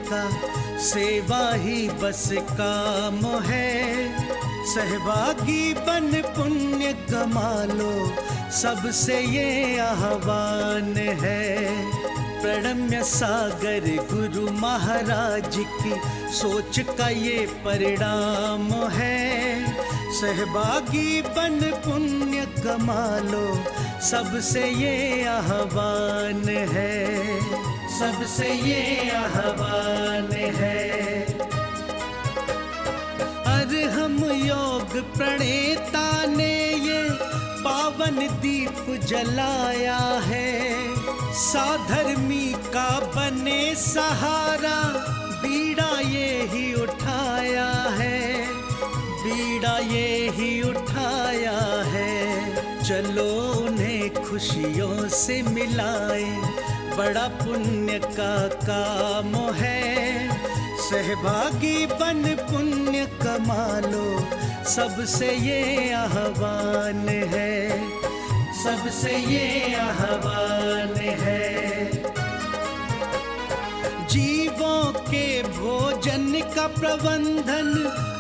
का सेवा ही बस काम है। सहभागी बन पुण्य कमा लो, सबसे ये आह्वान है। प्रणम्य सागर गुरु महाराज की सोच का ये परिणाम है। सहभागी बन पुण्य कमा लो, सबसे ये आह्वान है, सबसे ये आह्वान है। अरहम योग प्रणेता ने ये पावन दीप जलाया है। साधर्मी का बने सहारा, बीड़ा ये ही उठाया है, बीड़ा ये ही उठाया है। चलो उन्हें खुशियों से मिलाए, बड़ा पुण्य का काम है। सहभागी बन पुण्य कमा लो, सबसे ये आह्वान है, सबसे ये आह्वान है। जीवों के भोजन का प्रबंधन,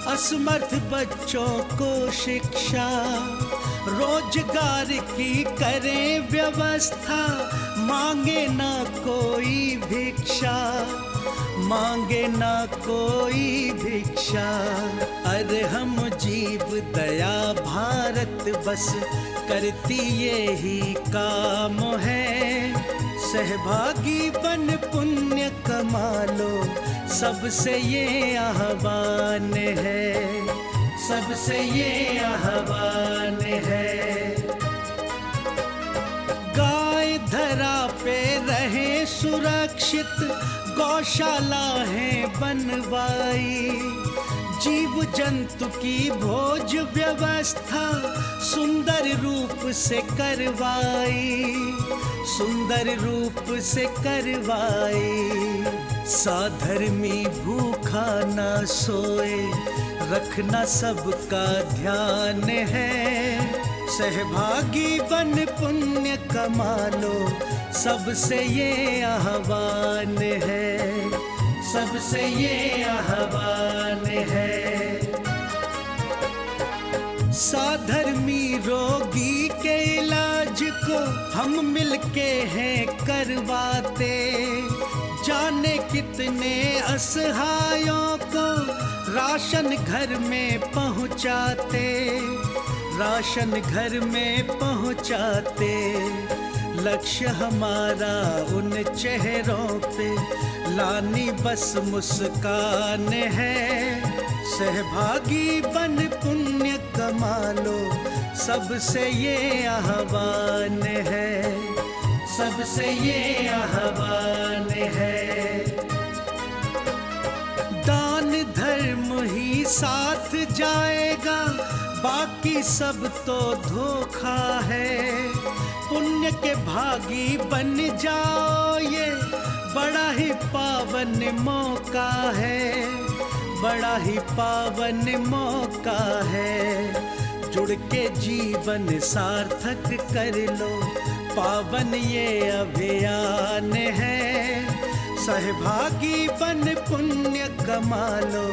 असमर्थ बच्चों को शिक्षा, रोजगार की करें व्यवस्था। मांगे ना कोई भिक्षा, मांगे ना कोई भिक्षा। अरहम जीव दया भारत बस करती ये ही काम है। सहभागी बन पुण्य कमा लो, सबसे ये आह्वान है, सबसे ये आह्वान है। गाय धरा पे रहे सुरक्षित, गौशाला है बनवाई। जीव जंतु की भोज व्यवस्था सुंदर रूप से करवाई, सुंदर रूप से करवाई। साधर्मी भूखा ना सोए, रखना सबका ध्यान है। सहभागी बन पुण्य कमा लो, सबसे ये आह्वान है, सबसे ये आह्वान है। साधर्मी रोगी के इलाज को हम मिलके हैं करवाते। जाने कितने असहायों को राशन घर में पहुंचाते, राशन घर में पहुंचाते। लक्ष्य हमारा उन चेहरों पे लानी बस मुस्कान है। सहभागी बन पुण्य कमा लो, सबसे ये आह्वान है, सबसे ये आह्वान है। दान धर्म ही साथ जाएगा, बाकी सब तो धोखा है। पुण्य के भागी बन जाओ, ये बड़ा ही पावन मौका है, बड़ा ही पावन मौका है। जुड़ के जीवन सार्थक कर लो, पावन ये अभियान है। सहभागी बन पुण्य कमा लो,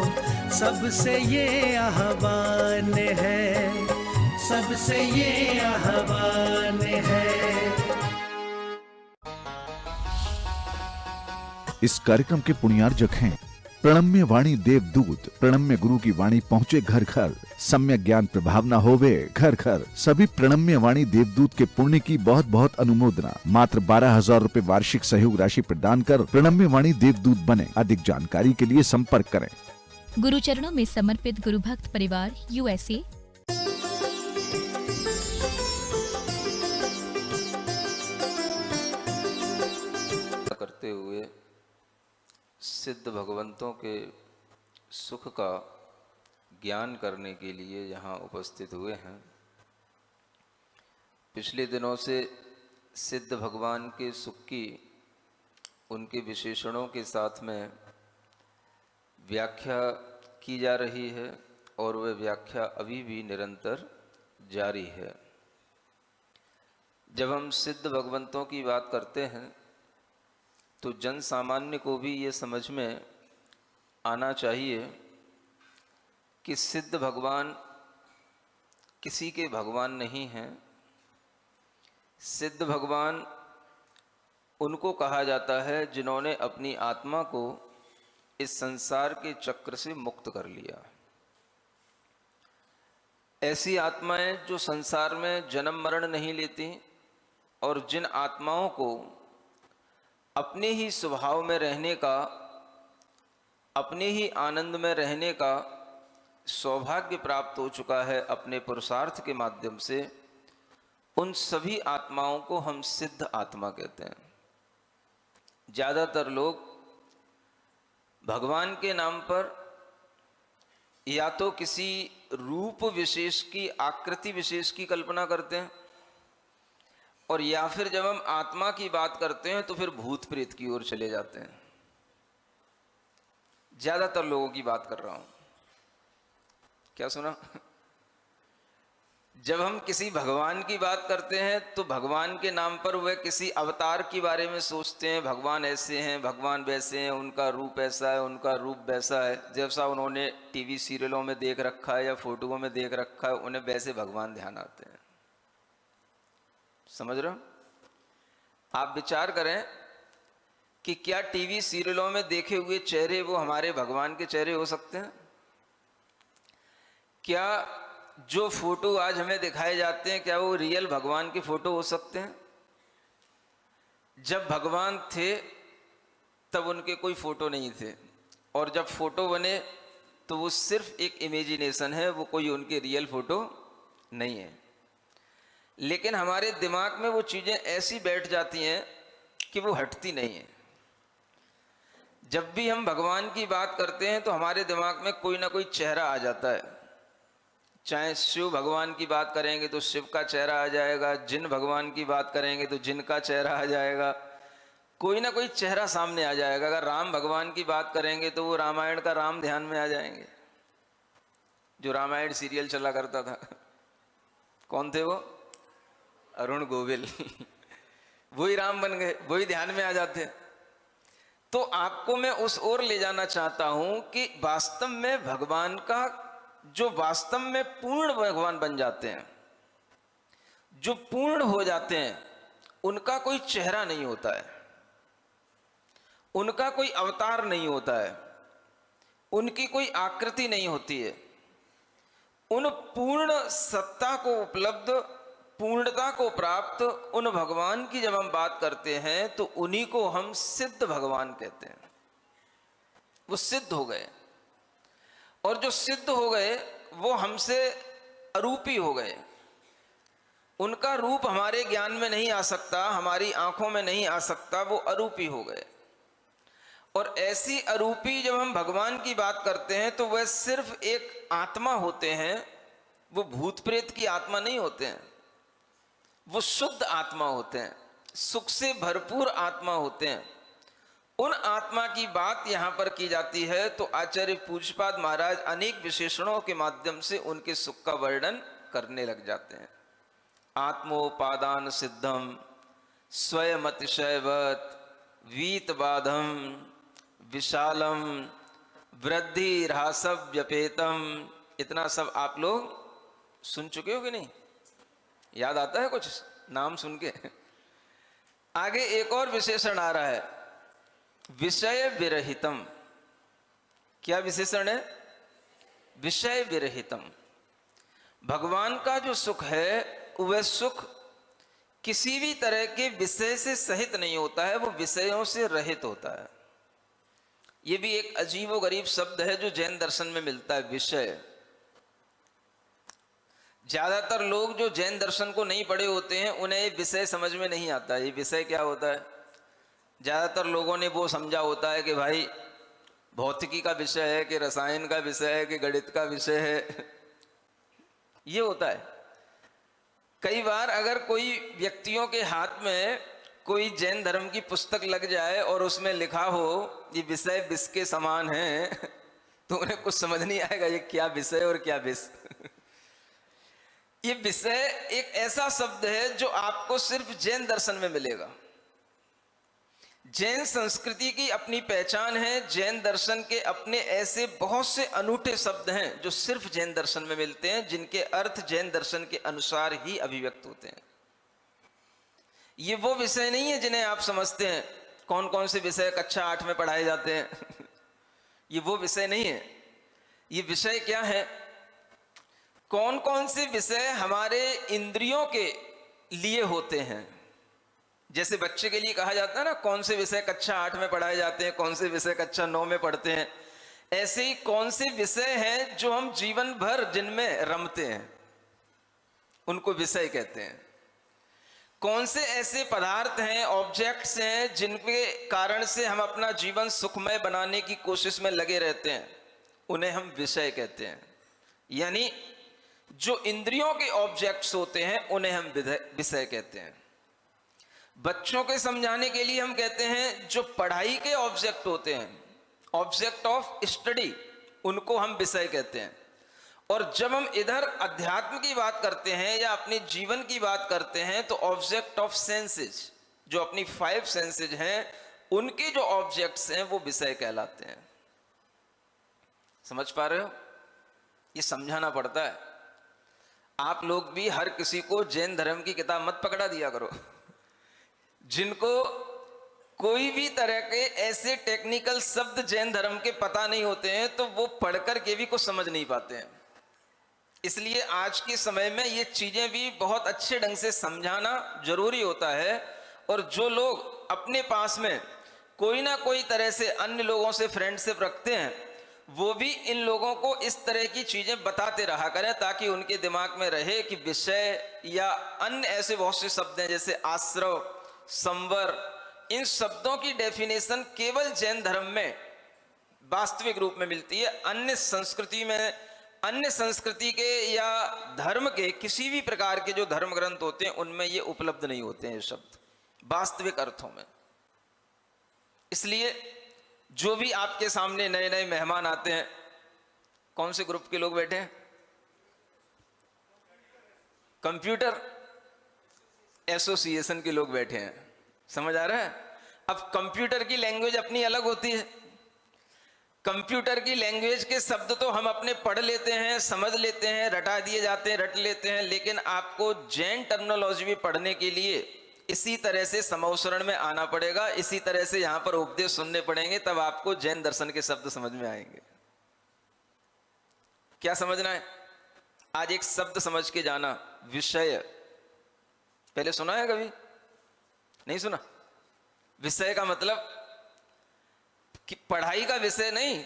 सबसे ये आह्वान है, सबसे ये आह्वान है। इस कार्यक्रम के पुण्यार्जक हैं प्रणम्य वाणी देवदूत। प्रणम्य गुरु की वाणी पहुँचे घर घर, सम्यक ज्ञान प्रभावना होवे घर घर। सभी प्रणम्य वाणी देवदूत के पुण्य की बहुत बहुत अनुमोदना। मात्र 12,000 रुपए वार्षिक सहयोग राशि प्रदान कर प्रणम्य वाणी देवदूत बने। अधिक जानकारी के लिए संपर्क करें। गुरु चरणों में समर्पित गुरु भक्त परिवार USA। करते हुए सिद्ध भगवंतों के सुख का ज्ञान करने के लिए यहाँ उपस्थित हुए हैं। पिछले दिनों से सिद्ध भगवान के सुख की उनके विशेषणों के साथ में व्याख्या की जा रही है और वह व्याख्या अभी भी निरंतर जारी है। जब हम सिद्ध भगवंतों की बात करते हैं तो जन सामान्य को भी ये समझ में आना चाहिए कि सिद्ध भगवान किसी के भगवान नहीं हैं। सिद्ध भगवान उनको कहा जाता है जिन्होंने अपनी आत्मा को इस संसार के चक्र से मुक्त कर लिया। ऐसी आत्माएं जो संसार में जन्म मरण नहीं लेती और जिन आत्माओं को अपने ही स्वभाव में रहने का, अपने ही आनंद में रहने का सौभाग्य प्राप्त हो चुका है अपने पुरुषार्थ के माध्यम से, उन सभी आत्माओं को हम सिद्ध आत्मा कहते हैं। ज़्यादातर लोग भगवान के नाम पर या तो किसी रूप विशेष की, आकृति विशेष की कल्पना करते हैं, और या फिर जब हम आत्मा की बात करते हैं तो फिर भूत प्रेत की ओर चले जाते हैं। ज़्यादातर लोगों की बात कर रहा हूं। क्या सुना? जब हम किसी भगवान की बात करते हैं तो भगवान के नाम पर वह किसी अवतार के बारे में सोचते हैं। भगवान ऐसे हैं, भगवान वैसे हैं, उनका रूप ऐसा है, उनका रूप वैसा है, जैसा उन्होंने टीवी सीरियलों में देख रखा है या फोटोओं में देख रखा है, उन्हें वैसे भगवान ध्यान आते हैं। समझ रहे हो? आप विचार करें कि क्या टीवी सीरियलों में देखे हुए चेहरे वो हमारे भगवान के चेहरे हो सकते हैं? क्या जो फोटो आज हमें दिखाए जाते हैं, क्या वो रियल भगवान के फोटो हो सकते हैं? जब भगवान थे तब उनके कोई फोटो नहीं थे, और जब फोटो बने तो वो सिर्फ एक इमेजिनेशन है, वो कोई उनके रियल फोटो नहीं है। लेकिन हमारे दिमाग में वो चीज़ें ऐसी बैठ जाती हैं कि वो हटती नहीं है। जब भी हम भगवान की बात करते हैं तो हमारे दिमाग में कोई ना कोई चेहरा आ जाता है। चाहे शिव भगवान की बात करेंगे तो शिव का चेहरा आ जाएगा, जिन भगवान की बात करेंगे तो जिन का चेहरा आ जाएगा, कोई ना कोई चेहरा सामने आ जाएगा। अगर राम भगवान की बात करेंगे तो वो रामायण का राम ध्यान में आ जाएंगे, जो रामायण सीरियल चला करता था। कौन थे वो? अरुण गोविल। वही राम बन गए, वही ध्यान में आ जाते। तो आपको मैं उस ओर ले जाना चाहता हूं कि वास्तव में भगवान का, जो वास्तव में पूर्ण भगवान बन जाते हैं, जो पूर्ण हो जाते हैं, उनका कोई चेहरा नहीं होता है, उनका कोई अवतार नहीं होता है, उनकी कोई आकृति नहीं होती है। उन पूर्ण सत्ता को उपलब्ध, पूर्णता को प्राप्त उन भगवान की जब हम बात करते हैं तो उन्हीं को हम सिद्ध भगवान कहते हैं। वो सिद्ध हो गए, और जो सिद्ध हो गए वो हमसे अरूपी हो गए। उनका रूप हमारे ज्ञान में नहीं आ सकता, हमारी आंखों में नहीं आ सकता, वो अरूपी हो गए। और ऐसी अरूपी जब हम भगवान की बात करते हैं तो वह सिर्फ एक आत्मा होते हैं, वो भूत प्रेत की आत्मा नहीं होते हैं, वो शुद्ध आत्मा होते हैं, सुख से भरपूर आत्मा होते हैं। उन आत्मा की बात यहाँ पर की जाती है तो आचार्य पूज्यपाद महाराज अनेक विशेषणों के माध्यम से उनके सुख का वर्णन करने लग जाते हैं। आत्मोपादान सिद्धम स्वयं अतिशयवत वीत बाधम विशालम वृद्धि ह्रासव व्यपेतम। इतना सब आप लोग सुन चुके हो कि नहीं? याद आता है कुछ नाम सुन के? आगे एक और विशेषण आ रहा है, विषय विरहितम। क्या विशेषण है? विषय विरहितम। भगवान का जो सुख है वह सुख किसी भी तरह के विषय से सहित नहीं होता है, वो विषयों से रहित होता है। ये भी एक अजीबोगरीब शब्द है जो जैन दर्शन में मिलता है, विषय। ज्यादातर लोग जो जैन दर्शन को नहीं पढ़े होते हैं उन्हें ये विषय समझ में नहीं आता। ये विषय क्या होता है? ज्यादातर लोगों ने वो समझा होता है कि भाई भौतिकी का विषय है, कि रसायन का विषय है, कि गणित का विषय है। ये होता है। कई बार अगर कोई व्यक्तियों के हाथ में कोई जैन धर्म की पुस्तक लग जाए और उसमें लिखा हो ये विषय विष के समान है, तो उन्हें कुछ समझ नहीं आएगा ये क्या विषय और क्या विष। ये विषय एक ऐसा शब्द है जो आपको सिर्फ जैन दर्शन में मिलेगा। जैन संस्कृति की अपनी पहचान है। जैन दर्शन के अपने ऐसे बहुत से अनूठे शब्द हैं जो सिर्फ जैन दर्शन में मिलते हैं, जिनके अर्थ जैन दर्शन के अनुसार ही अभिव्यक्त होते हैं। ये वो विषय नहीं है जिन्हें आप समझते हैं, कौन कौन से विषय कक्षा 8 में पढ़ाए जाते हैं ये वो विषय नहीं है। ये विषय क्या है? कौन कौन से विषय हमारे इंद्रियों के लिए होते हैं। जैसे बच्चे के लिए कहा जाता है ना, कौन से विषय कक्षा 8 में पढ़ाए जाते हैं, कौन से विषय कक्षा 9 में पढ़ते हैं, ऐसे ही कौन से विषय हैं जो हम जीवन भर जिनमें रमते हैं, उनको विषय कहते हैं। कौन से ऐसे पदार्थ हैं, ऑब्जेक्ट्स हैं, जिनके कारण से हम अपना जीवन सुखमय बनाने की कोशिश में लगे रहते हैं, उन्हें हम विषय कहते हैं। यानी जो इंद्रियों के ऑब्जेक्ट्स होते हैं उन्हें हम विषय कहते हैं। बच्चों के समझाने के लिए हम कहते हैं जो पढ़ाई के ऑब्जेक्ट होते हैं, ऑब्जेक्ट ऑफ स्टडी, उनको हम विषय कहते हैं। और जब हम इधर अध्यात्म की बात करते हैं या अपने जीवन की बात करते हैं तो ऑब्जेक्ट ऑफ सेंसेस, जो अपनी 5 सेंसेस हैं, उनके जो ऑब्जेक्ट्स हैं वो विषय कहलाते हैं। समझ पा रहे हो? ये समझाना पड़ता है। आप लोग भी हर किसी को जैन धर्म की किताब मत पकड़ा दिया करो। जिनको कोई भी तरह के ऐसे टेक्निकल शब्द जैन धर्म के पता नहीं होते हैं तो वो पढ़कर के भी कुछ समझ नहीं पाते हैं। इसलिए आज के समय में ये चीजें भी बहुत अच्छे ढंग से समझाना जरूरी होता है। और जो लोग अपने पास में कोई ना कोई तरह से अन्य लोगों से फ्रेंडशिप रखते हैं, वो भी इन लोगों को इस तरह की चीजें बताते रहा करें, ताकि उनके दिमाग में रहे कि विषय या अन्य ऐसे बहुत से शब्द हैं जैसे आश्रव, संवर, इन शब्दों की डेफिनेशन केवल जैन धर्म में वास्तविक रूप में मिलती है। अन्य संस्कृति में, अन्य संस्कृति के या धर्म के किसी भी प्रकार के जो धर्म ग्रंथ होते हैं उनमें ये उपलब्ध नहीं होते हैं शब्द वास्तविक अर्थों में। इसलिए जो भी आपके सामने नए नए मेहमान आते हैं, कौन से ग्रुप के लोग बैठे हैं? कंप्यूटर एसोसिएशन के लोग बैठे हैं। समझ आ रहा है? अब कंप्यूटर की लैंग्वेज अपनी अलग होती है। कंप्यूटर की लैंग्वेज के शब्द तो हम अपने पढ़ लेते हैं, समझ लेते हैं, रटा दिए जाते हैं, रट लेते हैं, लेकिन आपको जैन टर्मिनोलॉजी भी पढ़ने के लिए इसी तरह से समौसरण में आना पड़ेगा, इसी तरह से यहां पर उपदेश सुनने पड़ेंगे, तब आपको जैन दर्शन के शब्द समझ में आएंगे। क्या समझना है? आज एक शब्द समझ के जाना, विषय। पहले सुना है कभी? नहीं सुना? विषय का मतलब कि पढ़ाई का विषय नहीं,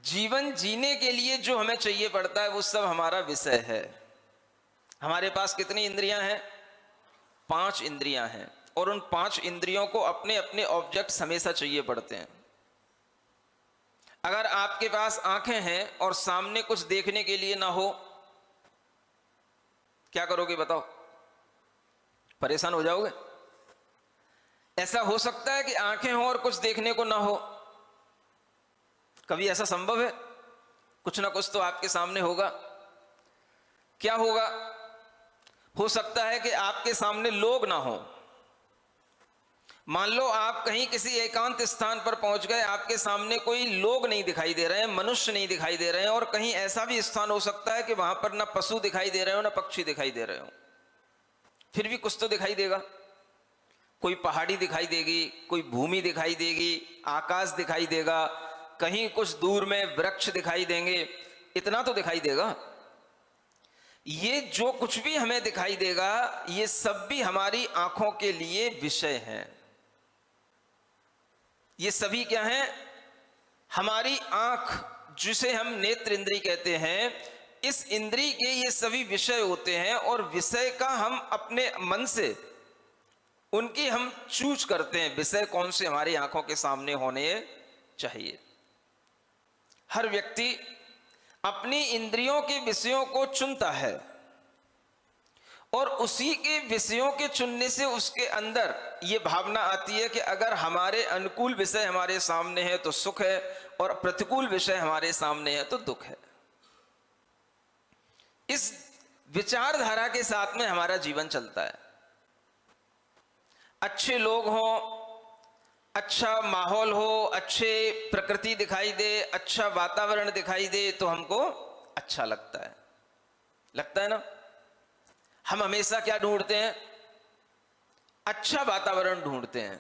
जीवन जीने के लिए जो हमें चाहिए पड़ता है वो सब हमारा विषय है। हमारे पास कितनी इंद्रियां हैं? 5 इंद्रियां हैं, और उन 5 इंद्रियों को अपने अपने ऑब्जेक्ट्स हमेशा चाहिए पड़ते हैं। अगर आपके पास आंखें हैं और सामने कुछ देखने के लिए ना हो, क्या करोगे बताओ? परेशान हो जाओगे। ऐसा हो सकता है कि आंखें हो और कुछ देखने को ना हो? कभी ऐसा संभव है? कुछ ना कुछ तो आपके सामने होगा। क्या होगा? हो सकता है कि आपके सामने लोग ना हो। मान लो आप कहीं किसी एकांत स्थान पर पहुंच गए, आपके सामने कोई लोग नहीं दिखाई दे रहे हैं, मनुष्य नहीं दिखाई दे रहे हैं, और कहीं ऐसा भी स्थान हो सकता है कि वहां पर ना पशु दिखाई दे रहे हो, ना पक्षी दिखाई दे रहे हो। फिर भी कुछ तो दिखाई देगा। कोई पहाड़ी दिखाई देगी, कोई भूमि दिखाई देगी, आकाश दिखाई देगा, कहीं कुछ दूर में वृक्ष दिखाई देंगे, इतना तो दिखाई देगा। ये जो कुछ भी हमें दिखाई देगा, ये सब भी हमारी आंखों के लिए विषय हैं। ये सभी क्या हैं? हमारी आंख, जिसे हम नेत्र इंद्री कहते हैं, इस इंद्री के ये सभी विषय होते हैं, और विषय का हम अपने मन से उनकी हम चूज करते हैं, विषय कौन से हमारी आंखों के सामने होने चाहिए। हर व्यक्ति अपनी इंद्रियों के विषयों को चुनता है, और उसी के विषयों के चुनने से उसके अंदर ये भावना आती है कि अगर हमारे अनुकूल विषय हमारे सामने है तो सुख है, और प्रतिकूल विषय हमारे सामने है तो दुख है। इस विचारधारा के साथ में हमारा जीवन चलता है। अच्छे लोग हों, अच्छा माहौल हो, अच्छे प्रकृति दिखाई दे, अच्छा वातावरण दिखाई दे तो हमको अच्छा लगता है ना। हम हमेशा क्या ढूंढते हैं? अच्छा वातावरण ढूंढते हैं।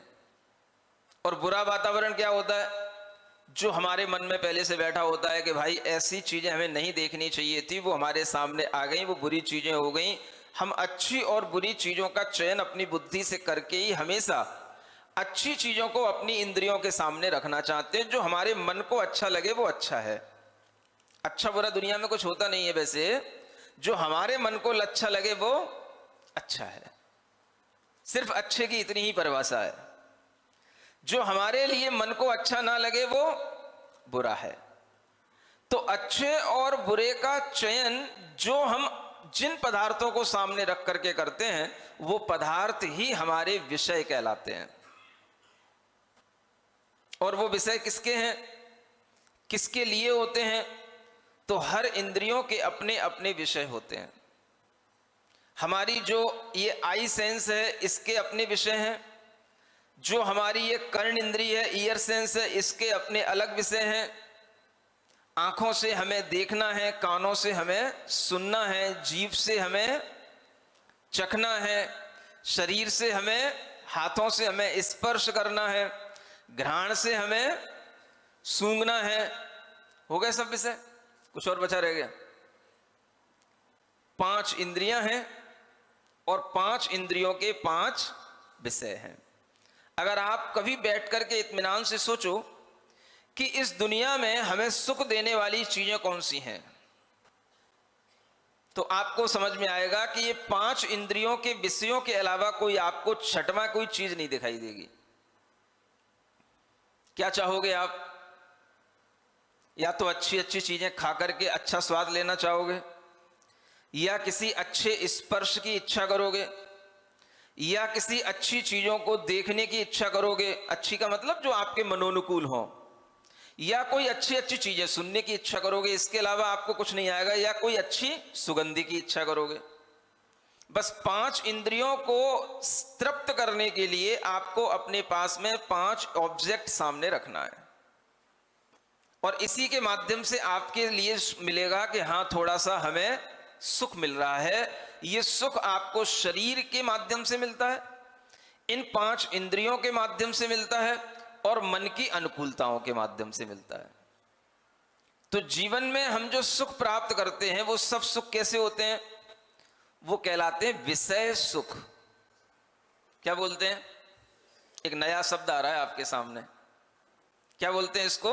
और बुरा वातावरण क्या होता है? जो हमारे मन में पहले से बैठा होता है कि भाई ऐसी चीजें हमें नहीं देखनी चाहिए थी, वो हमारे सामने आ गई, वो बुरी चीजें हो गई। हम अच्छी और बुरी चीजों का चयन अपनी बुद्धि से करके ही हमेशा अच्छी चीजों को अपनी इंद्रियों के सामने रखना चाहते हैं। जो हमारे मन को अच्छा लगे वो अच्छा है। अच्छा बुरा दुनिया में कुछ होता नहीं है वैसे, जो हमारे मन को अच्छा लगे वो अच्छा है। सिर्फ अच्छे की इतनी ही परिभाषा है। जो हमारे लिए मन को अच्छा ना लगे वो बुरा है। तो अच्छे और बुरे का चयन जो हम जिन पदार्थों को सामने रख करके करते हैं, वो पदार्थ ही हमारे विषय कहलाते हैं। और वो विषय किसके हैं, किसके लिए होते हैं? तो हर इंद्रियों के अपने अपने विषय होते हैं। हमारी जो ये आई सेंस है, इसके अपने विषय हैं। जो हमारी ये कर्ण इंद्रिय है, ईयर सेंस है, इसके अपने अलग विषय हैं। आंखों से हमें देखना है, कानों से हमें सुनना है, जीभ से हमें चखना है, शरीर से हमें, हाथों से हमें स्पर्श करना है, घ्राण से हमें सूंघना है। हो गए सब विषय? कुछ और बचा रह गया? 5 इंद्रियां हैं और 5 इंद्रियों के 5 विषय हैं। अगर आप कभी बैठ करके इत्मीनान से सोचो कि इस दुनिया में हमें सुख देने वाली चीजें कौन सी हैं, तो आपको समझ में आएगा कि ये 5 इंद्रियों के विषयों के अलावा कोई आपको छठवां कोई चीज नहीं दिखाई देगी। क्या चाहोगे आप? या तो अच्छी अच्छी चीजें खा करके अच्छा स्वाद लेना चाहोगे, या किसी अच्छे स्पर्श की इच्छा करोगे, या किसी अच्छी चीजों को देखने की इच्छा करोगे। अच्छी का मतलब जो आपके मनोनुकूल हो। या कोई अच्छी अच्छी चीजें सुनने की इच्छा करोगे, इसके अलावा आपको कुछ नहीं आएगा। या कोई अच्छी सुगंधी की इच्छा करोगे। बस 5 इंद्रियों को तृप्त करने के लिए आपको अपने पास में 5 ऑब्जेक्ट सामने रखना है। और इसी के माध्यम से आपके लिए मिलेगा कि हाँ, थोड़ा सा हमें सुख मिल रहा है। ये सुख आपको शरीर के माध्यम से मिलता है, इन 5 इंद्रियों के माध्यम से मिलता है, और मन की अनुकूलताओं के माध्यम से मिलता है। तो जीवन में हम जो सुख प्राप्त करते हैं, वो सब सुख कैसे होते हैं? वो कहलाते हैं विषय सुख। क्या बोलते हैं? एक नया शब्द आ रहा है आपके सामने। क्या बोलते हैं इसको?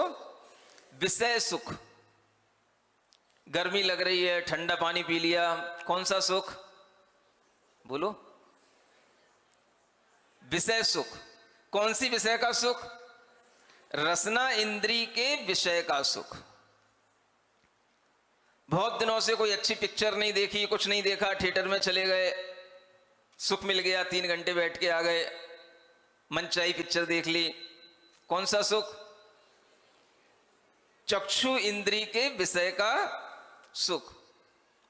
विषय सुख। गर्मी लग रही है, ठंडा पानी पी लिया, कौन सा सुख? बोलो। विषय सुख। कौन सी विषय का सुख? रसना इंद्री के विषय का सुख। बहुत दिनों से कोई अच्छी पिक्चर नहीं देखी, कुछ नहीं देखा, थिएटर में चले गए, सुख मिल गया, 3 घंटे बैठ के आ गए, मनचाही पिक्चर देख ली। कौन सा सुख? चक्षु इंद्री के विषय का सुख।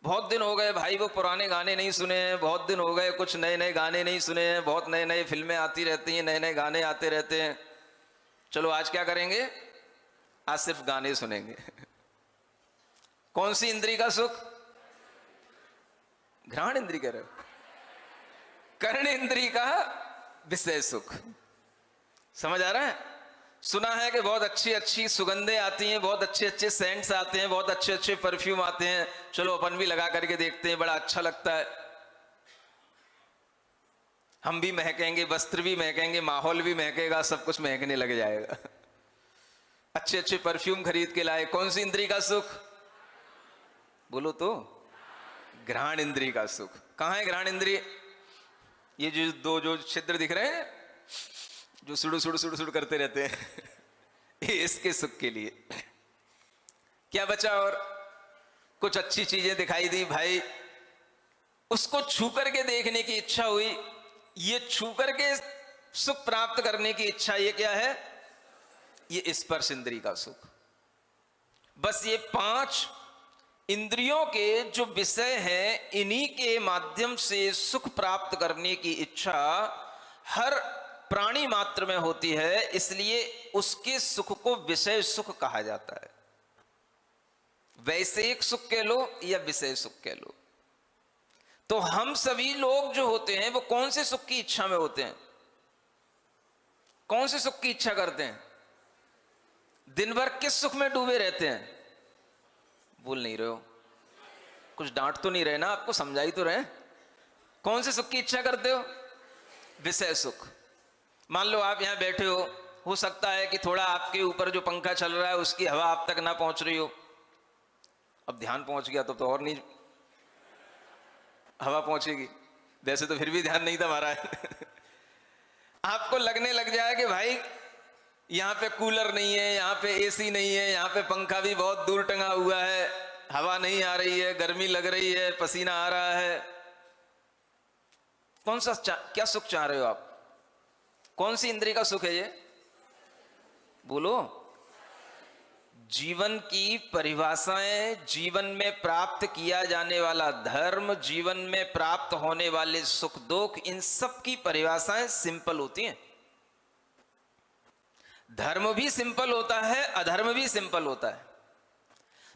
बहुत दिन हो गए भाई वो पुराने गाने नहीं सुने हैं, बहुत दिन हो गए कुछ नए नए गाने नहीं सुने हैं, बहुत नए नए फिल्में आती रहती हैं, नए नए गाने आते रहते हैं। चलो आज क्या करेंगे? आज सिर्फ गाने सुनेंगे। कौन सी इंद्री का सुख? घ्राण इंद्री कह रहे हो? कर्ण इंद्री का विषय सुख। समझ आ रहा है? सुना है कि बहुत अच्छी अच्छी सुगंधें आती हैं, बहुत अच्छे अच्छे सेंट्स आते हैं, बहुत अच्छे अच्छे परफ्यूम आते हैं। चलो अपन भी लगा करके देखते हैं, बड़ा अच्छा लगता है। हम भी महकेंगे, वस्त्र भी महकेंगे, माहौल भी महकेगा, सब कुछ महकने लग जाएगा। अच्छे अच्छे परफ्यूम खरीद के लाए। कौन सी इंद्री का सुख? बोलो तो। घ्राण इंद्री का सुख। कहां है घ्राण इंद्री? ये जो 2 जो छिद्र दिख रहे हैं, जो सुड़ सुड़ सुड़ सुड़ करते रहते हैं, ये इसके सुख के लिए। क्या बचा? और कुछ अच्छी चीजें दिखाई दी भाई, उसको छू करके देखने की इच्छा हुई, ये छू करके सुख प्राप्त करने की इच्छा। ये क्या है? ये स्पर्श इंद्री का सुख। बस ये 5 इंद्रियों के जो विषय हैं, इन्हीं के माध्यम से सुख प्राप्त करने की इच्छा हर प्राणी मात्र में होती है, इसलिए उसके सुख को विषय सुख कहा जाता है। वैषयिक सुख कह लो या विषय सुख कह लो। तो हम सभी लोग जो होते हैं वो कौन से सुख की इच्छा में होते हैं? कौन से सुख की इच्छा करते हैं? दिन भर किस सुख में डूबे रहते हैं? बोल नहीं रहे हो, कुछ डांट तो नहीं रहे ना, आपको समझाई तो रहे। कौन से सुख की इच्छा करते हो? विषय सुख। मान लो आप यहां बैठे हो सकता है कि थोड़ा आपके ऊपर जो पंखा चल रहा है उसकी हवा आप तक ना पहुंच रही हो। अब ध्यान पहुंच गया तो और नहीं हवा पहुंचेगी, वैसे तो फिर भी ध्यान नहीं था हमारा। आपको लगने लग जाए कि भाई यहाँ पे कूलर नहीं है, यहाँ पे एसी नहीं है, यहाँ पे पंखा भी बहुत दूर टंगा हुआ है, हवा नहीं आ रही है, गर्मी लग रही है, पसीना आ रहा है। कौन सा क्या सुख चाह रहे हो आप? कौन सी इंद्रिय का सुख है ये? बोलो। जीवन की परिभाषाएं, जीवन में प्राप्त किया जाने वाला धर्म, जीवन में प्राप्त होने वाले सुख दुख, इन सब की परिभाषाएं सिंपल होती हैं। धर्म भी सिंपल होता है, अधर्म भी सिंपल होता है।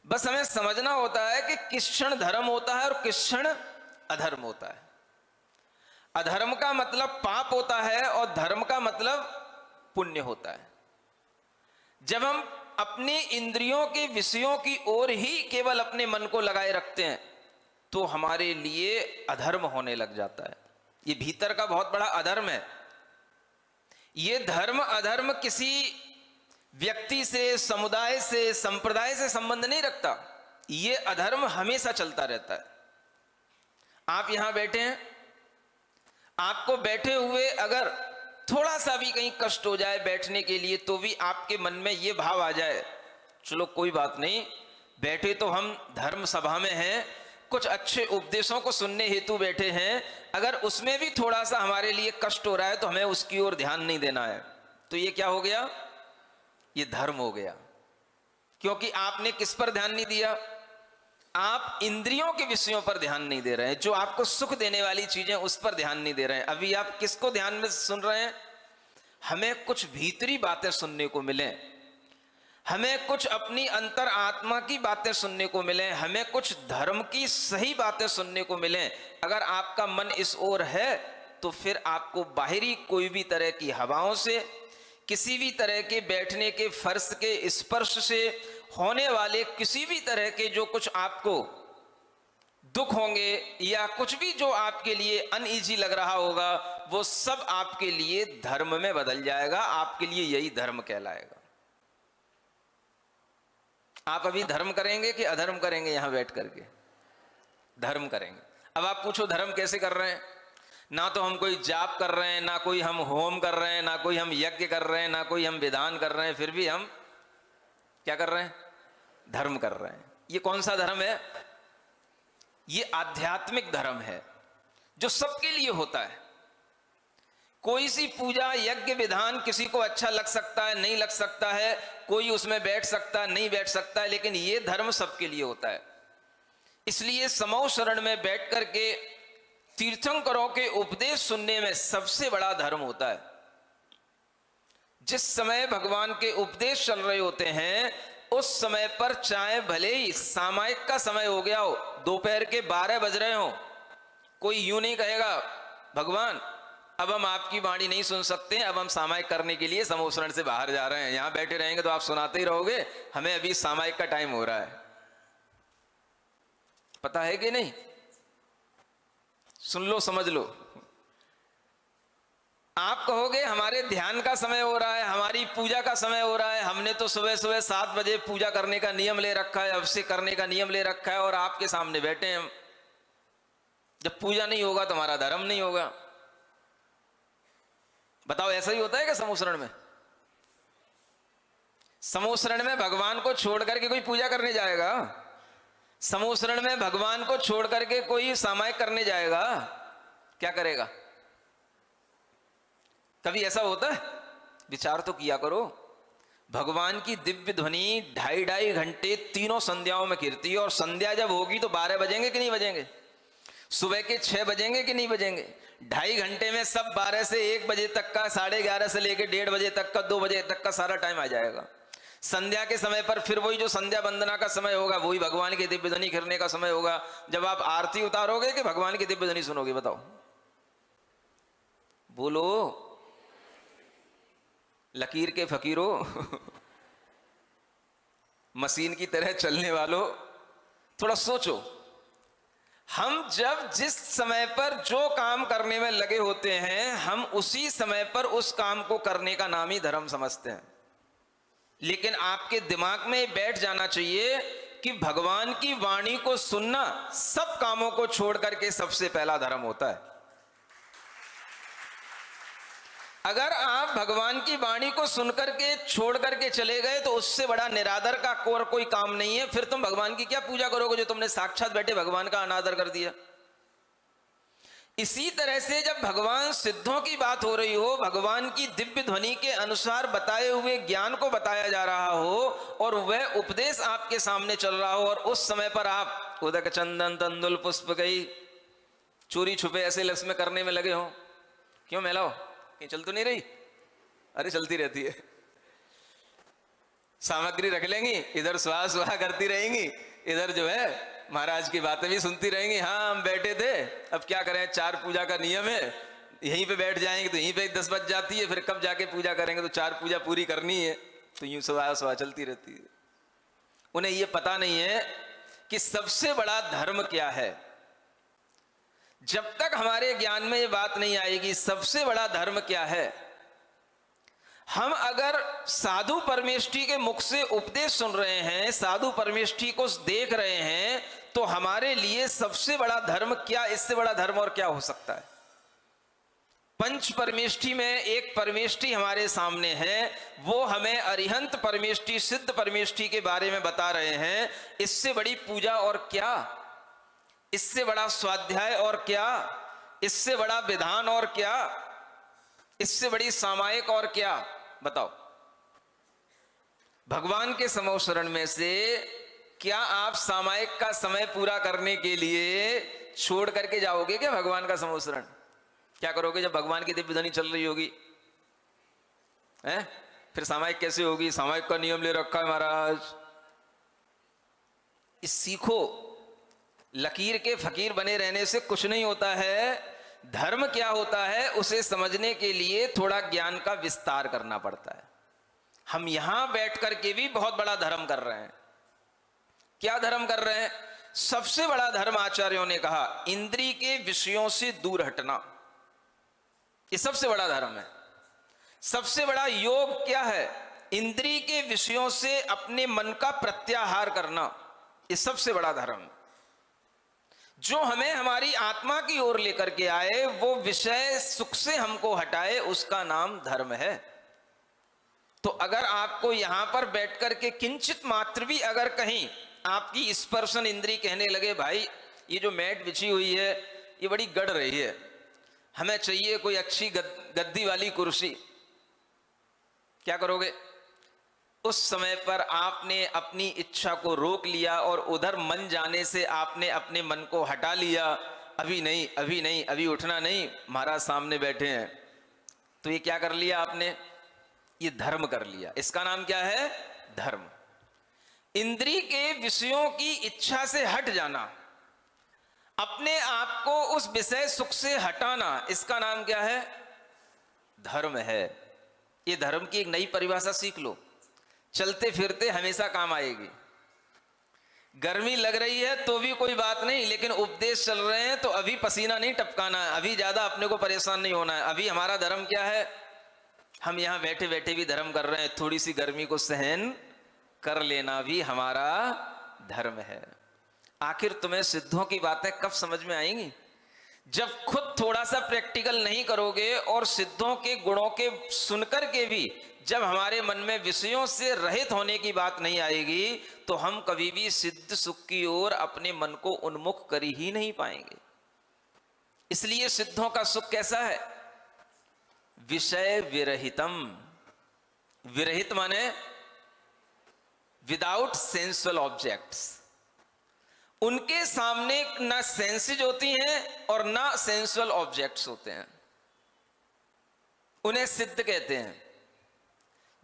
बस हमें समझना होता है कि किस क्षण धर्म होता है और किस क्षण अधर्म होता है। अधर्म का मतलब पाप होता है और धर्म का मतलब पुण्य होता है। जब हम अपनी इंद्रियों के विषयों की ओर ही केवल अपने मन को लगाए रखते हैं तो हमारे लिए अधर्म होने लग जाता है। ये भीतर का बहुत बड़ा अधर्म है। ये धर्म अधर्म किसी व्यक्ति से, समुदाय से, संप्रदाय से संबंध नहीं रखता। ये अधर्म हमेशा चलता रहता है। आप यहां बैठे हैं, आपको बैठे हुए अगर थोड़ा सा भी कहीं कष्ट हो जाए बैठने के लिए तो भी आपके मन में ये भाव आ जाए, चलो कोई बात नहीं, बैठे तो हम धर्म सभा में हैं, कुछ अच्छे उपदेशों को सुनने हेतु बैठे हैं, अगर उसमें भी थोड़ा सा हमारे लिए कष्ट हो रहा है तो हमें उसकी ओर ध्यान नहीं देना है। तो ये क्या हो गया? ये धर्म हो गया। क्योंकि आपने किस पर ध्यान नहीं दिया? आप इंद्रियों के विषयों पर ध्यान नहीं दे रहे हैं, जो आपको सुख देने वाली चीजें उस पर ध्यान नहीं दे रहे हैं। अभी आप किसको ध्यान में सुन रहे हैं? हमें कुछ भीतरी बातें सुनने को मिले, हमें कुछ अपनी अंतर आत्मा की बातें सुनने को मिले, हमें कुछ धर्म की सही बातें सुनने को मिले। अगर आपका मन इस ओर है तो फिर आपको बाहरी कोई भी तरह की हवाओं से, किसी भी तरह के बैठने के फर्श के स्पर्श से होने वाले किसी भी तरह के जो कुछ आपको दुख होंगे या कुछ भी जो आपके लिए अनईजी लग रहा होगा, वो सब आपके लिए धर्म में बदल जाएगा। आपके लिए यही धर्म कहलाएगा। आप अभी धर्म करेंगे कि अधर्म करेंगे? यहां बैठ करके धर्म करेंगे। अब आप पूछो धर्म कैसे कर रहे हैं? ना तो हम कोई जाप कर रहे हैं, ना कोई हम होम कर रहे हैं, ना कोई हम यज्ञ कर रहे हैं, ना कोई हम विधान कर रहे हैं, फिर भी हम क्या कर रहे हैं? धर्म कर रहे हैं। ये कौन सा धर्म है? ये आध्यात्मिक धर्म है जो सबके लिए होता है। कोई सी पूजा यज्ञ विधान किसी को अच्छा लग सकता है, नहीं लग सकता है, कोई उसमें बैठ सकता है, नहीं बैठ सकता है, लेकिन ये धर्म सबके लिए होता है। इसलिए समौ शरण में बैठ करके तीर्थंकरों के उपदेश सुनने में सबसे बड़ा धर्म होता है। जिस समय भगवान के उपदेश चल रहे होते हैं उस समय पर चाहे भले ही सामायिक का समय हो गया हो, दोपहर के 12 बज रहे हो, कोई यूं नहीं कहेगा भगवान अब हम आपकी वाणी नहीं सुन सकते, अब हम सामायिक करने के लिए समूह शरण से बाहर जा रहे हैं। यहां बैठे रहेंगे तो आप सुनाते ही रहोगे, हमें अभी सामायिक का टाइम हो रहा है। पता है कि नहीं? सुन लो, समझ लो। आप कहोगे हमारे ध्यान का समय हो रहा है, हमारी पूजा का समय हो रहा है, हमने तो सुबह सुबह 7 बजे पूजा करने का नियम ले रखा है, अभिषेक करने का नियम ले रखा है, और आपके सामने बैठे हैं। जब पूजा नहीं होगा तो हमारा धर्म नहीं होगा। बताओ ऐसा ही होता है क्या समूह शरण में? समूह शरण में भगवान को छोड़ करके कोई पूजा करने जाएगा? समूह शरण में भगवान को छोड़ करके कोई सामायिक करने जाएगा? क्या करेगा? कभी ऐसा होता है? विचार तो किया करो। भगवान की दिव्य ध्वनि 2.5 घंटे तीनों संध्याओं में कीर्ति, और संध्या जब होगी तो 12 बजेंगे कि नहीं बजेंगे? सुबह के 6 बजेंगे कि नहीं बजेंगे? 2.5 घंटे में सब 12 से 1 बजे तक का, 11:30 से लेकर 1:30 बजे तक का, 2 बजे तक का सारा टाइम आ जाएगा। संध्या के समय पर फिर वही जो संध्या वंदना का समय होगा, वही भगवान की दिव्य ध्वनि करने का समय होगा, जब आप आरती उतारोगे कि भगवान की दिव्य ध्वनि सुनोगे? बताओ, बोलो लकीर के फकीरों, मशीन की तरह चलने वालों, थोड़ा सोचो। हम जब जिस समय पर जो काम करने में लगे होते हैं, हम उसी समय पर उस काम को करने का नाम ही धर्म समझते हैं। लेकिन आपके दिमाग में बैठ जाना चाहिए कि भगवान की वाणी को सुनना सब कामों को छोड़ करके सबसे पहला धर्म होता है। अगर आप भगवान की वाणी को सुनकर के छोड़ करके चले गए तो उससे बड़ा निरादर का और कोई काम नहीं है। फिर तुम भगवान की क्या पूजा करोगे जो तुमने साक्षात बैठे भगवान का अनादर कर दिया। इसी तरह से जब भगवान सिद्धों की बात हो रही हो, भगवान की दिव्य ध्वनि के अनुसार बताए हुए ज्ञान को बताया जा रहा हो और वह उपदेश आपके सामने चल रहा हो, और उस समय पर आप उदक चंदन तंदुल पुष्प गई चोरी छुपे ऐसे लक्ष्य में करने में लगे हो, क्यों मेलाओ? कहीं चल तो नहीं रही? अरे चलती रहती है। सामग्री रख लेंगी, इधर स्वाहा स्वाहा करती रहेंगी, इधर जो है महाराज की बातें भी सुनती रहेंगी। हाँ हम बैठे थे, अब क्या करें, 4 पूजा का नियम है, यहीं पे बैठ जाएंगे तो यहीं पे 10 बज जाती है, फिर कब जाके पूजा करेंगे, तो 4 पूजा पूरी करनी है, तो यूं स्वाहा स्वाहा चलती रहती है। उन्हें ये पता नहीं है कि सबसे बड़ा धर्म क्या है। जब तक हमारे ज्ञान में ये बात नहीं आएगी सबसे बड़ा धर्म क्या है, हम अगर साधु परमेष्ठी के मुख से उपदेश सुन रहे हैं, साधु परमेष्ठी को देख रहे हैं, तो हमारे लिए सबसे बड़ा धर्म क्या, इससे बड़ा धर्म और क्या हो सकता है। पंच परमेष्ठी में एक परमेष्ठी हमारे सामने है, वो हमें अरिहंत परमेष्ठी, सिद्ध परमेष्ठी के बारे में बता रहे हैं। इससे बड़ी पूजा और क्या, इससे बड़ा स्वाध्याय और क्या, इससे बड़ा विधान और क्या, इससे बड़ी सामायिक और क्या, बताओ। भगवान के समो शरण में से क्या आप सामायिक का समय पूरा करने के लिए छोड़ करके जाओगे क्या भगवान का समो शरण? क्या करोगे जब भगवान की दिव्य ध्वनि चल रही होगी? हैं? फिर सामायिक कैसे होगी? सामायिक का नियम ले रखा है महाराज। इस सीखो, लकीर के फकीर बने रहने से कुछ नहीं होता है। धर्म क्या होता है उसे समझने के लिए थोड़ा ज्ञान का विस्तार करना पड़ता है। हम यहां बैठ करके भी बहुत बड़ा धर्म कर रहे हैं। क्या धर्म कर रहे हैं? सबसे बड़ा धर्म आचार्यों ने कहा इंद्रिय के विषयों से दूर हटना, ये सबसे बड़ा धर्म है। सबसे बड़ा योग क्या है? इंद्रिय के विषयों से अपने मन का प्रत्याहार करना, ये सबसे बड़ा धर्म। जो हमें हमारी आत्मा की ओर लेकर के आए, वो विषय सुख से हमको हटाए, उसका नाम धर्म है। तो अगर आपको यहां पर बैठ करके किंचित मात्र भी अगर कहीं आपकी स्पर्शन इंद्री कहने लगे भाई ये जो मैट बिछी हुई है ये बड़ी गड़ रही है, हमें चाहिए कोई अच्छी गद्दी वाली कुर्सी, क्या करोगे? उस समय पर आपने अपनी इच्छा को रोक लिया और उधर मन जाने से आपने अपने मन को हटा लिया। अभी नहीं, अभी नहीं, अभी उठना नहीं, महाराज सामने बैठे हैं। तो ये क्या कर लिया आपने? ये धर्म कर लिया। इसका नाम क्या है? धर्म। इंद्रिय के विषयों की इच्छा से हट जाना, अपने आप को उस विषय सुख से हटाना, इसका नाम क्या है? धर्म है। ये धर्म की एक नई परिभाषा सीख लो, चलते फिरते हमेशा काम आएगी। गर्मी लग रही है तो भी कोई बात नहीं, लेकिन उपदेश चल रहे हैं तो अभी पसीना नहीं टपकाना है, अभी ज्यादा अपने को परेशान नहीं होना है। अभी हमारा धर्म क्या है? हम यहां बैठे बैठे भी धर्म कर रहे हैं, थोड़ी सी गर्मी को सहन कर लेना भी हमारा धर्म है। आखिर तुम्हें सिद्धों की बातें कब समझ में आएंगी? जब खुद थोड़ा सा प्रैक्टिकल नहीं करोगे और सिद्धों के गुणों के सुनकर के भी जब हमारे मन में विषयों से रहित होने की बात नहीं आएगी, तो हम कभी भी सिद्ध सुख की ओर अपने मन को उन्मुख कर ही नहीं पाएंगे। इसलिए सिद्धों का सुख कैसा है? विषय विरहितम। विरहित माने विदाउट सेंसुअल ऑब्जेक्ट्स। उनके सामने ना सेंसेज होती हैं और ना सेंसुअल ऑब्जेक्ट्स होते हैं, उन्हें सिद्ध कहते हैं।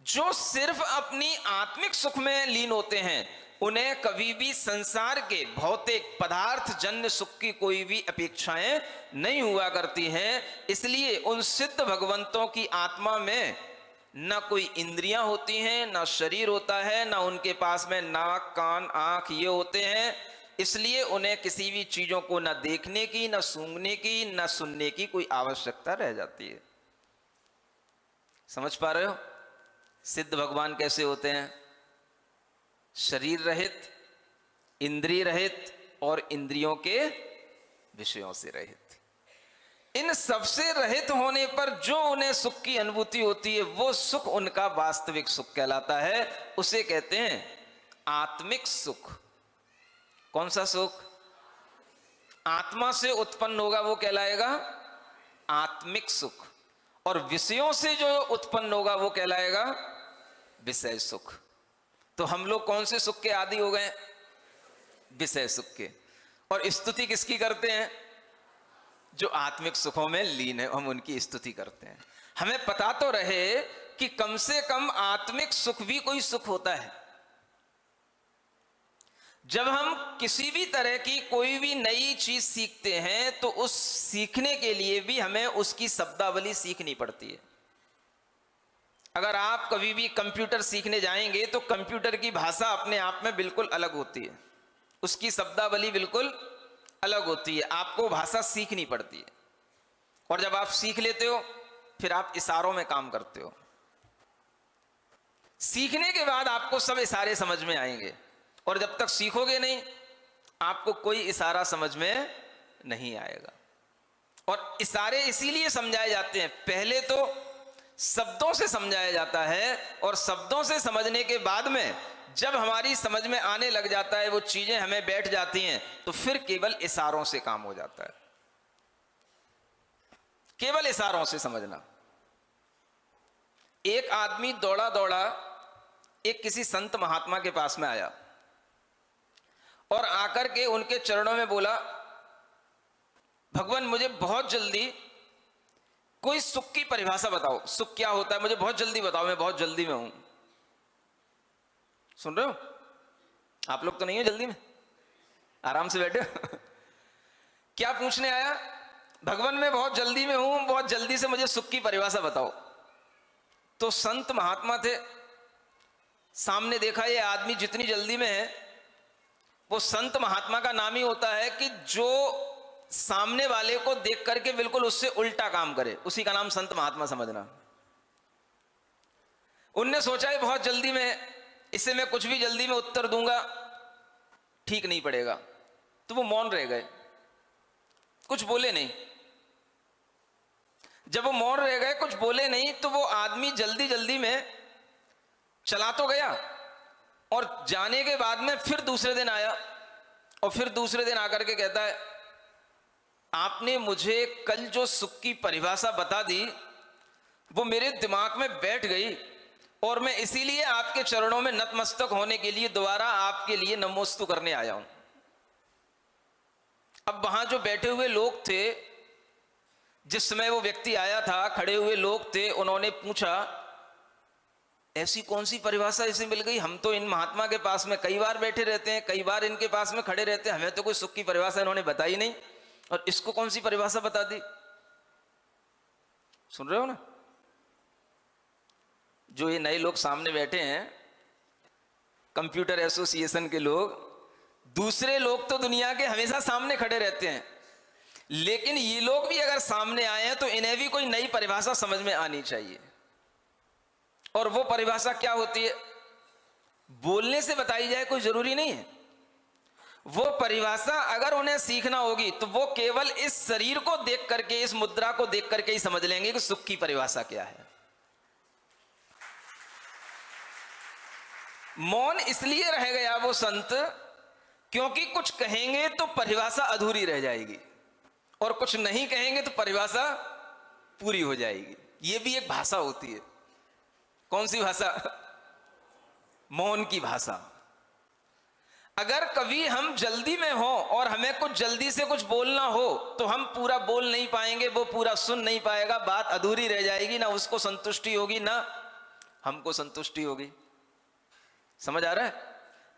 जो सिर्फ अपनी आत्मिक सुख में लीन होते हैं उन्हें कभी भी संसार के भौतिक पदार्थ जन्य सुख की कोई भी अपेक्षाएं नहीं हुआ करती हैं। इसलिए उन सिद्ध भगवंतों की आत्मा में ना कोई इंद्रियां होती हैं, ना शरीर होता है, ना उनके पास में नाक कान आंख ये होते हैं। इसलिए उन्हें किसी भी चीजों को ना देखने की, ना सूंघने की, ना सुनने की कोई आवश्यकता रह जाती है। समझ पा रहे हो? सिद्ध भगवान कैसे होते हैं? शरीर रहित, इंद्रिय रहित और इंद्रियों के विषयों से रहित। इन सबसे रहित होने पर जो उन्हें सुख की अनुभूति होती है वो सुख उनका वास्तविक सुख कहलाता है। उसे कहते हैं आत्मिक सुख। कौन सा सुख? आत्मा से उत्पन्न होगा वो कहलाएगा आत्मिक सुख, और विषयों से जो उत्पन्न होगा वो कहलाएगा विषय सुख। तो हम लोग कौन से सुख के आदी हो गए? विषय सुख के। और स्तुति किसकी करते हैं? जो आत्मिक सुखों में लीन है, हम उनकी स्तुति करते हैं। हमें पता तो रहे कि कम से कम आत्मिक सुख भी कोई सुख होता है। जब हम किसी भी तरह की कोई भी नई चीज सीखते हैं तो उस सीखने के लिए भी हमें उसकी शब्दावली सीखनी पड़ती है। अगर आप कभी भी कंप्यूटर सीखने जाएंगे तो कंप्यूटर की भाषा अपने आप में बिल्कुल अलग होती है, उसकी शब्दावली बिल्कुल अलग होती है, आपको भाषा सीखनी पड़ती है। और जब आप सीख लेते हो फिर आप इशारों में काम करते हो। सीखने के बाद आपको सब इशारे समझ में आएंगे, और जब तक सीखोगे नहीं आपको कोई इशारा समझ में नहीं आएगा। और इशारे इसीलिए समझाए जाते हैं, पहले तो शब्दों से समझाया जाता है, और शब्दों से समझने के बाद में जब हमारी समझ में आने लग जाता है, वो चीजें हमें बैठ जाती हैं, तो फिर केवल इशारों से काम हो जाता है। केवल इशारों से समझना। एक आदमी दौड़ा दौड़ा एक किसी संत महात्मा के पास में आया और आकर के उनके चरणों में बोला, भगवान मुझे बहुत जल्दी कोई सुख की परिभाषा बताओ, सुख क्या होता है मुझे बहुत जल्दी बताओ, मैं बहुत जल्दी में हूं। सुन रहे हो? आप लोग तो नहीं हो जल्दी में, आराम से बैठे हो। क्या पूछने आया? भगवान मैं बहुत जल्दी में हूं, बहुत जल्दी से मुझे सुख की परिभाषा बताओ। तो संत महात्मा थे, सामने देखा ये आदमी जितनी जल्दी में है, वो संत महात्मा का नाम ही होता है कि जो सामने वाले को देख करके बिल्कुल उससे उल्टा काम करे, उसी का नाम संत महात्मा समझना। उनने सोचा है बहुत जल्दी में, इससे मैं कुछ भी जल्दी में उत्तर दूंगा ठीक नहीं पड़ेगा, तो वो मौन रह गए, कुछ बोले नहीं। जब वो मौन रह गए, कुछ बोले नहीं, तो वो आदमी जल्दी जल्दी में चला तो गया, और जाने के बाद में फिर दूसरे दिन आया, और फिर दूसरे दिन आकर के कहता है, आपने मुझे कल जो सुख की परिभाषा बता दी वो मेरे दिमाग में बैठ गई, और मैं इसीलिए आपके चरणों में नतमस्तक होने के लिए दोबारा आपके लिए नमोस्तु करने आया हूं। अब वहां जो बैठे हुए लोग थे, जिस समय वो व्यक्ति आया था, खड़े हुए लोग थे, उन्होंने पूछा ऐसी कौन सी परिभाषा इसे मिल गई? हम तो इन महात्मा के पास में कई बार बैठे रहते हैं, कई बार इनके पास में खड़े रहते हैं, हमें तो कोई सुख की परिभाषा इन्होंने बताई नहीं, और इसको कौन सी परिभाषा बता दी? सुन रहे हो ना? जो ये नए लोग सामने बैठे हैं, कंप्यूटर एसोसिएशन के लोग, दूसरे लोग तो दुनिया के हमेशा सामने खड़े रहते हैं, लेकिन ये लोग भी अगर सामने आए हैं तो इन्हें भी कोई नई परिभाषा समझ में आनी चाहिए। और वो परिभाषा क्या होती है? बोलने से बताई जाए कोई जरूरी नहीं है। वो परिभाषा अगर उन्हें सीखना होगी तो वो केवल इस शरीर को देख करके, इस मुद्रा को देख करके ही समझ लेंगे कि सुख की परिभाषा क्या है। मौन इसलिए रह गया वो संत, क्योंकि कुछ कहेंगे तो परिभाषा अधूरी रह जाएगी, और कुछ नहीं कहेंगे तो परिभाषा पूरी हो जाएगी। ये भी एक भाषा होती है। कौन सी भाषा? मौन की भाषा। अगर कभी हम जल्दी में हो और हमें कुछ जल्दी से कुछ बोलना हो तो हम पूरा बोल नहीं पाएंगे, वो पूरा सुन नहीं पाएगा, बात अधूरी रह जाएगी, ना उसको संतुष्टि होगी ना हमको संतुष्टि होगी। समझ आ रहा है?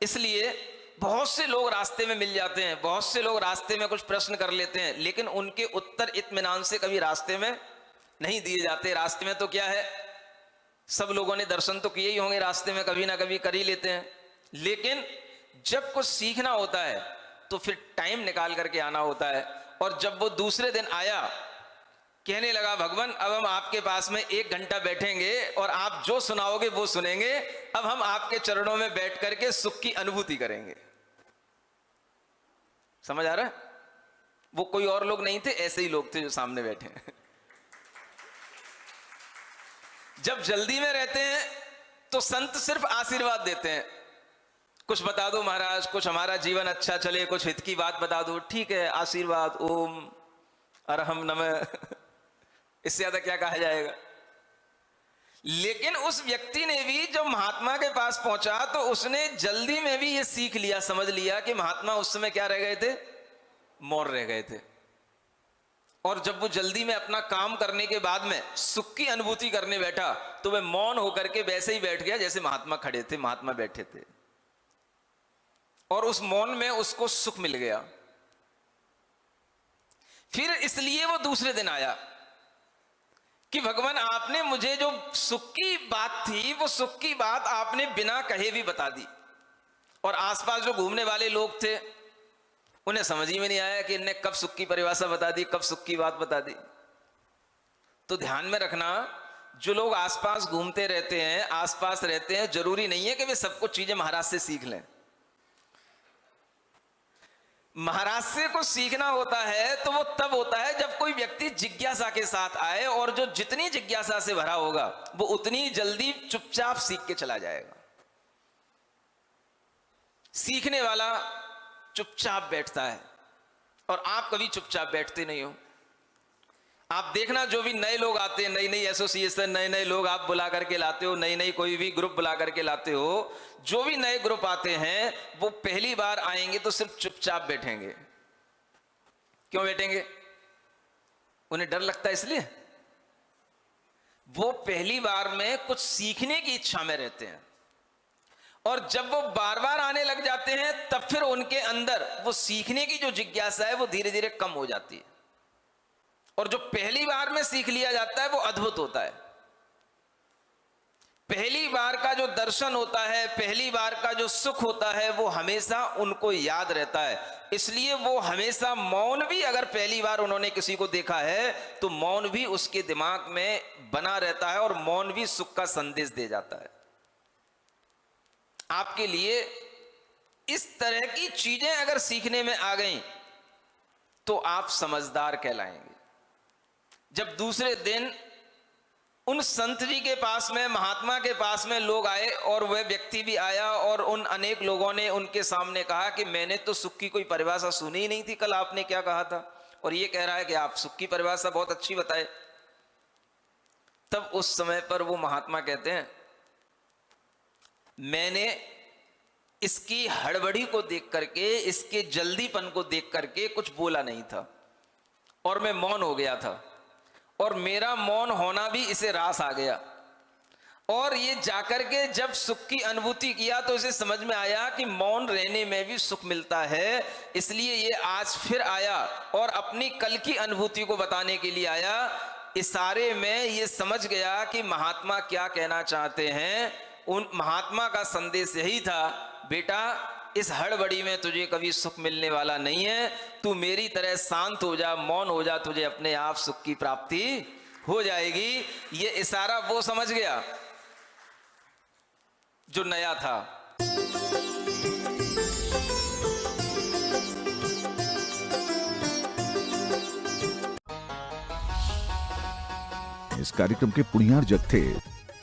इसलिए बहुत से लोग रास्ते में मिल जाते हैं, बहुत से लोग रास्ते में कुछ प्रश्न कर लेते हैं, लेकिन उनके उत्तर इत्मीनान से कभी रास्ते में नहीं दिए जाते। रास्ते में तो क्या है, सब लोगों ने दर्शन तो किए ही होंगे, रास्ते में कभी ना कभी कर ही लेते हैं, लेकिन जब कुछ सीखना होता है तो फिर टाइम निकाल करके आना होता है। और जब वो दूसरे दिन आया, कहने लगा भगवान अब हम आपके पास में 1 घंटा बैठेंगे और आप जो सुनाओगे वो सुनेंगे, अब हम आपके चरणों में बैठ करके सुख की अनुभूति करेंगे। समझ आ रहा है? वो कोई और लोग नहीं थे, ऐसे ही लोग थे जो सामने बैठे हैं। जब जल्दी में रहते हैं तो संत सिर्फ आशीर्वाद देते हैं, कुछ बता दो महाराज, कुछ हमारा जीवन अच्छा चले, कुछ हित की बात बता दो, ठीक है आशीर्वाद, ओम अरहम नमः, इससे ज्यादा क्या कहा जाएगा। लेकिन उस व्यक्ति ने भी जब महात्मा के पास पहुंचा तो उसने जल्दी में भी ये सीख लिया, समझ लिया कि महात्मा उस समय क्या रह गए थे, मौन रह गए थे। और जब वो जल्दी में अपना काम करने के बाद में सुख की अनुभूति करने बैठा तो वह मौन होकर के वैसे ही बैठ गया जैसे महात्मा खड़े थे, महात्मा बैठे थे, और उस मौन में उसको सुख मिल गया। फिर इसलिए वो दूसरे दिन आया कि भगवान आपने मुझे जो सुख की बात थी वो सुख की बात आपने बिना कहे भी बता दी, और आसपास जो घूमने वाले लोग थे उन्हें समझ ही में नहीं आया कि इन्हें कब सुख की परिभाषा बता दी, कब सुख की बात बता दी। तो ध्यान में रखना, जो लोग आसपास घूमते रहते हैं, आसपास रहते हैं, जरूरी नहीं है कि वे सब कुछ चीजें महाराज से सीख लें। महाराज से कुछ सीखना होता है तो वो तब होता है जब कोई व्यक्ति जिज्ञासा के साथ आए, और जो जितनी जिज्ञासा से भरा होगा वो उतनी जल्दी चुपचाप सीख के चला जाएगा। सीखने वाला चुपचाप बैठता है, और आप कभी चुपचाप बैठते नहीं हो। आप देखना, जो भी नए लोग आते हैं, नई नई एसोसिएशन, नए नए लोग आप बुला करके लाते हो, नई नई कोई भी ग्रुप बुला करके लाते हो, जो भी नए ग्रुप आते हैं वो पहली बार आएंगे तो सिर्फ चुपचाप बैठेंगे। क्यों बैठेंगे? उन्हें डर लगता है इसलिए। वो पहली बार में कुछ सीखने की इच्छा में रहते हैं, और जब वो बार बार आने लग जाते हैं तब फिर उनके अंदर वो सीखने की जो जिज्ञासा है वो धीरे धीरे कम हो जाती है, और जो पहली बार में सीख लिया जाता है वो अद्भुत होता है। पहली बार का जो दर्शन होता है, पहली बार का जो सुख होता है वो हमेशा उनको याद रहता है। इसलिए वो हमेशा मौन भी, अगर पहली बार उन्होंने किसी को देखा है तो मौन भी उसके दिमाग में बना रहता है, और मौन भी सुख का संदेश दे जाता है। आपके लिए इस तरह की चीजें अगर सीखने में आ गई तो आप समझदार कहलाएंगे। जब दूसरे दिन उन संत जी के पास में, महात्मा के पास में लोग आए, और वह व्यक्ति भी आया, और उन अनेक लोगों ने उनके सामने कहा कि मैंने तो सुख की कोई परिभाषा सुनी ही नहीं थी, कल आपने क्या कहा था, और ये कह रहा है कि आप सुख की परिभाषा बहुत अच्छी बताए। तब उस समय पर वो महात्मा कहते हैं, मैंने इसकी हड़बड़ी को देख करके, इसके जल्दीपन को देख करके कुछ बोला नहीं था, और मैं मौन हो गया था, और मेरा मौन होना भी इसे रास आ गया। और ये जाकर के जब सुख की अनुभूति किया तो इसे समझ में आया कि मौन रहने में भी सुख मिलता है। इसलिए ये आज फिर आया और अपनी कल की अनुभूति को बताने के लिए आया। इशारे में ये समझ गया कि महात्मा क्या कहना चाहते हैं। उन महात्मा का संदेश यही था, बेटा इस हड़बड़ी में तुझे कभी सुख मिलने वाला नहीं है, तू मेरी तरह शांत हो जा, मौन हो जा, तुझे अपने आप सुख की प्राप्ति हो जाएगी। ये इशारा वो समझ गया जो नया था। इस कार्यक्रम के पुण्यार जग थे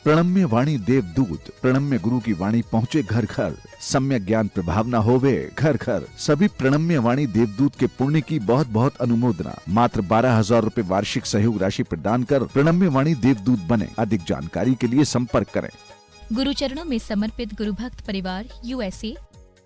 प्रणम्य वाणी देवदूत। प्रणम्य गुरु की वाणी पहुंचे घर घर, सम्यक ज्ञान प्रभावना होवे घर घर। सभी प्रणम्य वाणी देवदूत के पुण्य की बहुत बहुत अनुमोदना। मात्र 12,000 रुपए वार्षिक सहयोग राशि प्रदान कर प्रणम्य वाणी देवदूत बने। अधिक जानकारी के लिए संपर्क करें। गुरु चरणों में समर्पित गुरु भक्त परिवार USA,